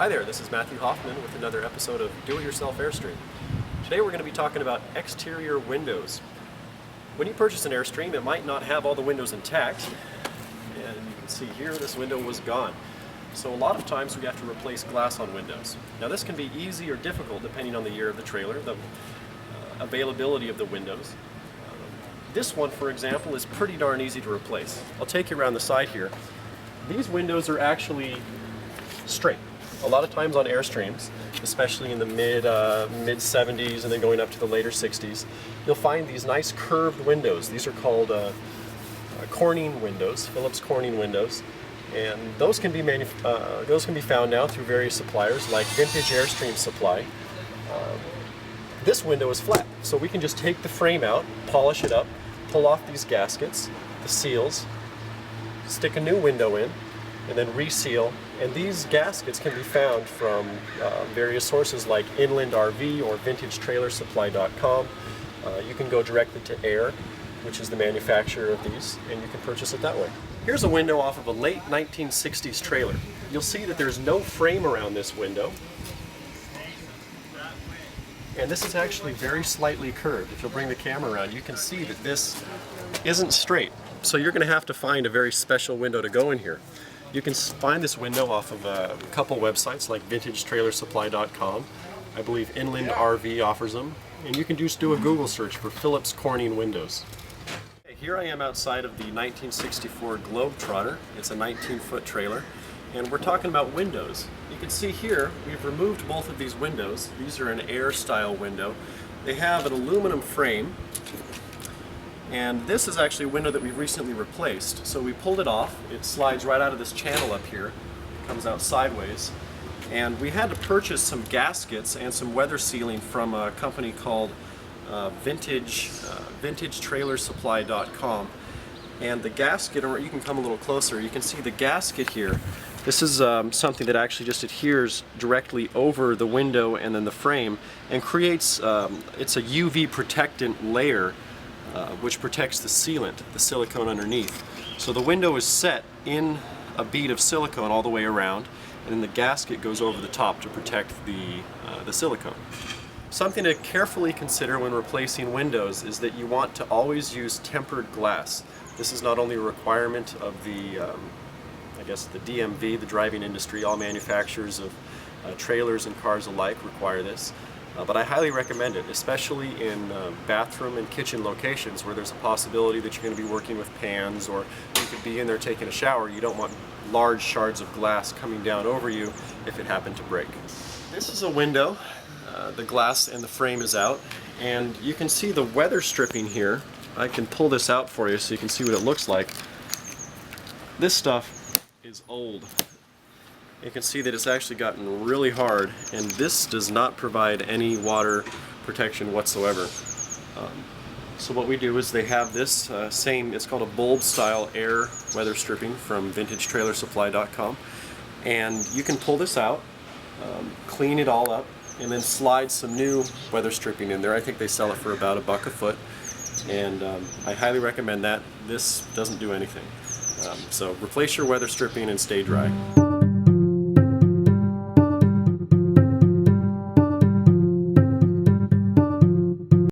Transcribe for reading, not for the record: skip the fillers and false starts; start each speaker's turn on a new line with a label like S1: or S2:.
S1: Hi there, this is Matthew Hofmann with another episode of Do-It-Yourself Airstream. Today we're going to be talking about exterior windows. When you purchase an Airstream, it might not have all the windows intact, and you can see here this window was gone. So a lot of times we have to replace glass on windows. Now this can be easy or difficult depending on the year of the trailer, the availability of the windows. This one, for example, is pretty darn easy to replace. I'll take you around the side here. These windows are actually straight. A lot of times on Airstreams, especially in the mid 70s and then going up to the later 60s, you'll find these nice curved windows. These are called Corning windows, Phillips Corning windows, and those can be found now through various suppliers like Vintage Airstream Supply. This window is flat, so we can just take the frame out, polish it up, pull off these gaskets, the seals, stick a new window in, and then reseal. And these gaskets can be found from various sources like Inland RV or VintageTrailerSupply.com. You can go directly to Air, which is the manufacturer of these, and you can purchase it that way. Here's a window off of a late 1960s trailer. You'll see that there's no frame around this window. And this is actually very slightly curved. If you'll bring the camera around, you can see that this isn't straight. So you're going to have to find a very special window to go in here. You can find this window off of a couple websites like VintageTrailerSupply.com. I believe Inland RV offers them. And you can just do a Google search for Phillips Corning windows. Here I am outside of the 1964 Globetrotter. It's a 19-foot trailer. And we're talking about windows. You can see here, we've removed both of these windows. These are an Air style window. They have an aluminum frame. And this is actually a window that we've recently replaced. So we pulled it off. It slides right out of this channel up here. It comes out sideways. And we had to purchase some gaskets and some weather sealing from a company called VintageTrailerSupply.com. And the gasket, or you can come a little closer, you can see the gasket here. This is something that actually just adheres directly over the window and then the frame and creates, it's a UV protectant layer which protects the sealant, the silicone underneath. So the window is set in a bead of silicone all the way around, and then the gasket goes over the top to protect the silicone. Something to carefully consider when replacing windows is that you want to always use tempered glass. This is not only a requirement of the, I guess the DMV, the driving industry, all manufacturers of trailers and cars alike require this. But I highly recommend it, especially in bathroom and kitchen locations where there's a possibility that you're going to be working with pans, or you could be in there taking a shower. You don't want large shards of glass coming down over you if it happened to break. This is a window. The glass and the frame is out, and you can see the weather stripping here. I can pull this out for you so you can see what it looks like. This stuff is old. You can see that it's actually gotten really hard, and this does not provide any water protection whatsoever. So what we do is they have this it's called a bulb style air weather stripping from VintageTrailerSupply.com, and you can pull this out, clean it all up, and then slide some new weather stripping in there. I think they sell it for about $1 a foot, and I highly recommend that. This doesn't do anything. So replace your weather stripping and stay dry.